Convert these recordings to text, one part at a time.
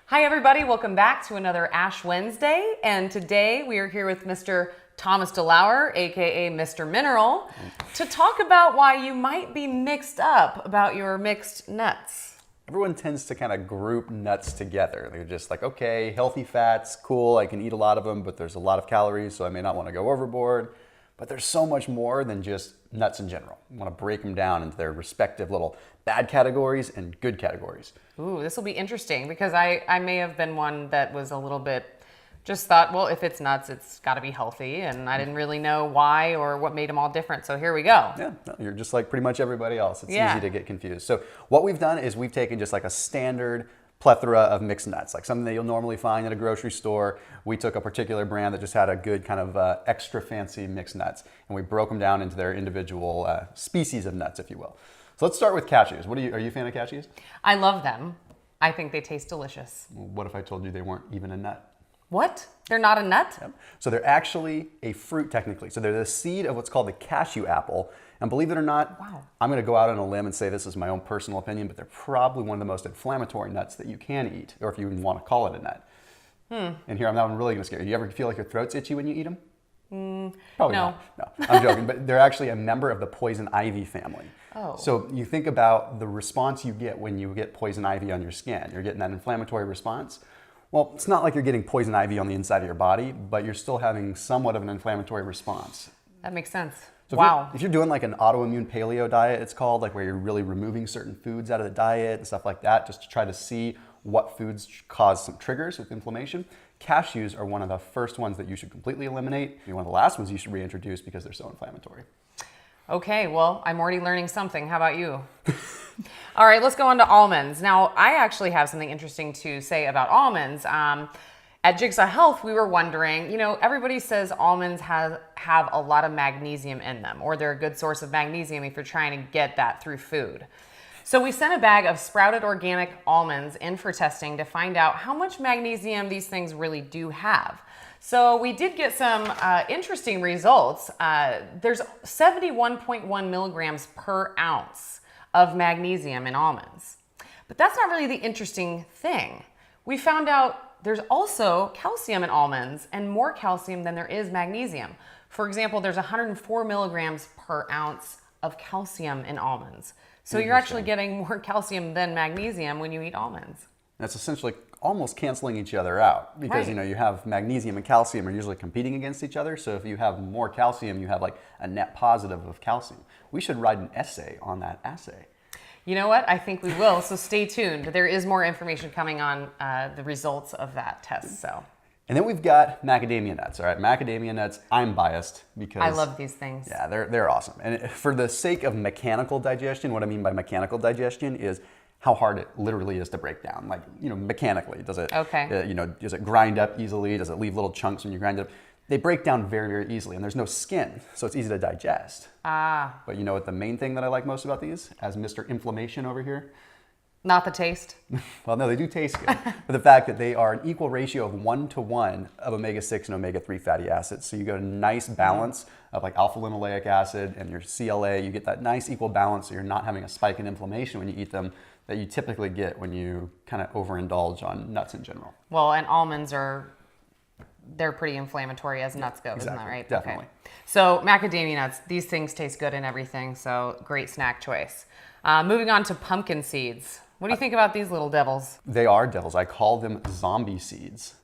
Hi everybody, welcome back to another Ash Wednesday, and today we are here with Mr. Thomas DeLauer, aka Mr. Mineral, to talk about why you might be mixed up about your mixed nuts. Everyone tends to kind of group nuts together. They're just like, okay, healthy fats, cool, I can eat a lot of them, but there's a lot of calories, so I may not want to go overboard. But there's so much more than just nuts in general. I want to break them down into their respective little bad categories and good categories. Ooh, this will be interesting because I may have been one that was a little bit, just thought, well, if it's nuts, it's got to be healthy. And I didn't really know why or what made them all different. So here we go. Yeah, no, you're just like pretty much everybody else. It's easy to get confused. So what we've done is we've taken just like a standard plethora of mixed nuts, like something that you'll normally find at a grocery store. We took a particular brand that just had a good kind of extra fancy mixed nuts, and we broke them down into their individual species of nuts, if you will. So let's start with cashews. Are you a fan of cashews? I love them. I think they taste delicious. Well, what if I told you they weren't even a nut? What? They're not a nut? Yep. So they're actually a fruit technically. So they're the seed of what's called the cashew apple. And believe it or not, I'm going to go out on a limb and say this is my own personal opinion, but they're probably one of the most inflammatory nuts that you can eat, or if you even want to call it a nut. And here, I'm not really going to scare you. Do you ever feel like your throat's itchy when you eat them? Probably no. not. No, I'm joking. But they're actually a member of the poison ivy family. Oh. So you think about the response you get when you get poison ivy on your skin. You're getting that inflammatory response. Well, it's not like you're getting poison ivy on the inside of your body, but you're still having somewhat of an inflammatory response. That makes sense. So wow. if you're doing like an autoimmune paleo diet, it's called, like where you're really removing certain foods out of the diet and stuff like that, just to try to see what foods cause some triggers with inflammation, cashews are one of the first ones that you should completely eliminate. One of the last ones you should reintroduce because they're so inflammatory. Okay, well, I'm already learning something. How about you? All right, let's go on to almonds. Now, I actually have something interesting to say about almonds. At Jigsaw Health, we were wondering, everybody says almonds have a lot of magnesium in them, or they're a good source of magnesium if you're trying to get that through food. So we sent a bag of sprouted organic almonds in for testing to find out how much magnesium these things really do have. So we did get some interesting results. There's 71.1 milligrams per ounce of magnesium in almonds. But that's not really the interesting thing. We found out there's also calcium in almonds, and more calcium than there is magnesium. For example, there's 104 milligrams per ounce of calcium in almonds. So you're actually getting more calcium than magnesium when you eat almonds. That's essentially almost canceling each other out because you have magnesium and calcium are usually competing against each other. So if you have more calcium, you have like a net positive of calcium. We should write an essay on that assay. You know what? I think we will. So stay tuned. There is more information coming on the results of that test. So. And then we've got macadamia nuts. All right, macadamia nuts. I'm biased because I love these things. Yeah, they're awesome. And for the sake of mechanical digestion, what I mean by mechanical digestion is how hard it literally is to break down. Like, mechanically, does it? Does it grind up easily? Does it leave little chunks when you grind it up? They break down very, very easily, and there's no skin, so it's easy to digest. But you know what the main thing that I like most about these, as Mr. Inflammation over here? Not the taste. Well, no, they do taste good. But the fact that they are an equal ratio of 1-to-1 of omega-6 and omega-3 fatty acids. So you get a nice balance of like alpha-linoleic acid and your CLA. You get that nice equal balance so you're not having a spike in inflammation when you eat them that you typically get when you kind of overindulge on nuts in general. Well, and almonds they're pretty inflammatory as nuts go, isn't that right? Definitely. Okay. So macadamia nuts, these things taste good and everything, so great snack choice. Moving on to pumpkin seeds. What do you think about these little devils? They are devils. I call them zombie seeds.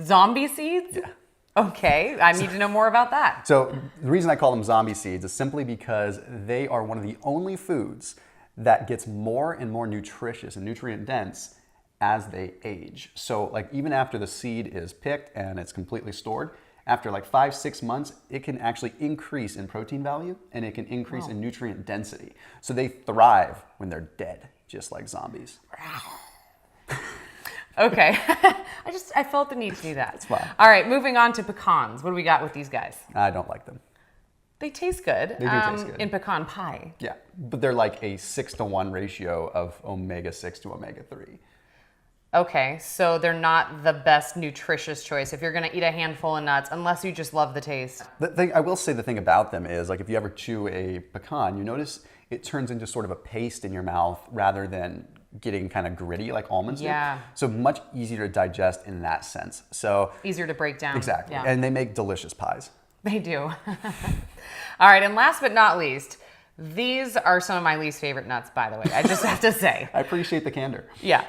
Zombie seeds? Yeah. Okay, I need to know more about that. So the reason I call them zombie seeds is simply because they are one of the only foods that gets more and more nutritious and nutrient dense as they age. So like even after the seed is picked and it's completely stored, after like 5-6 months, it can actually increase in protein value and it can increase in nutrient density. So they thrive when they're dead, just like zombies. Okay, I felt the need to do that. It's fine. All right, moving on to pecans. What do we got with these guys? I don't like them. They taste good. They do taste good. In pecan pie. Yeah, but they're like a 6-to-1 ratio of omega-6 to omega-3. Okay, so they're not the best nutritious choice if you're gonna eat a handful of nuts, unless you just love the taste. I will say the thing about them is, like if you ever chew a pecan, you notice it turns into sort of a paste in your mouth rather than getting kind of gritty like almonds Yeah. do. So much easier to digest in that sense. So Easier to break down. exactly. Yeah. And they make delicious pies. They do. All right, and last but not least, these are some of my least favorite nuts, by the way. I just have to say. I appreciate the candor. Yeah.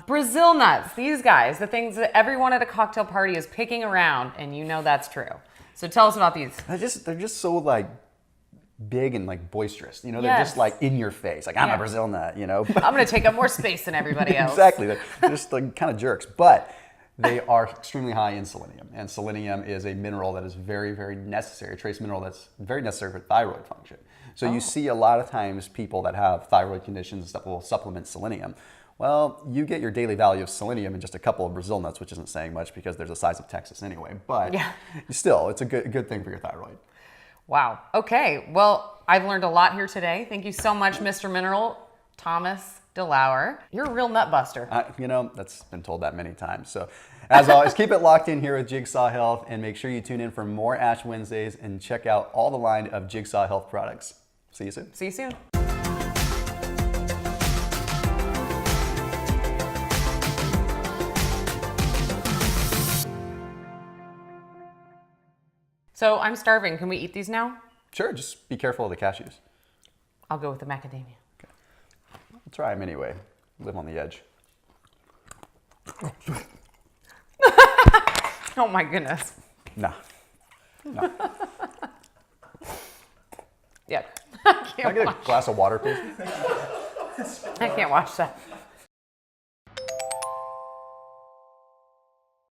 Brazil nuts, these guys, the things that everyone at a cocktail party is picking around, and you know that's true. So tell us about these. They're just so like big and like boisterous. You know, they're Yes. just like in your face. Like, I'm Yeah. a Brazil nut, you know? I'm going to take up more space than everybody else. Exactly. They're just like kind of jerks. But they are extremely high in selenium. And selenium is a mineral that is very, very necessary, a trace mineral that's very necessary for thyroid function. So you see a lot of times people that have thyroid conditions and stuff will supplement selenium. Well, you get your daily value of selenium in just a couple of Brazil nuts, which isn't saying much because they're the size of Texas anyway. But Yeah. still, it's a good thing for your thyroid. Wow. Okay. Well, I've learned a lot here today. Thank you so much, Mr. Mineral, Thomas DeLauer. You're a real nut buster. You know, that's been told that many times. So as always, keep it locked in here with Jigsaw Health and make sure you tune in for more Ash Wednesdays and check out all the line of Jigsaw Health products. See you soon. See you soon. So I'm starving. Can we eat these now? Sure, just be careful of the cashews. I'll go with the macadamia. We'll try them anyway. Live on the edge. Oh my goodness. No. Yeah. Can I get a glass of water, please? I can't watch that.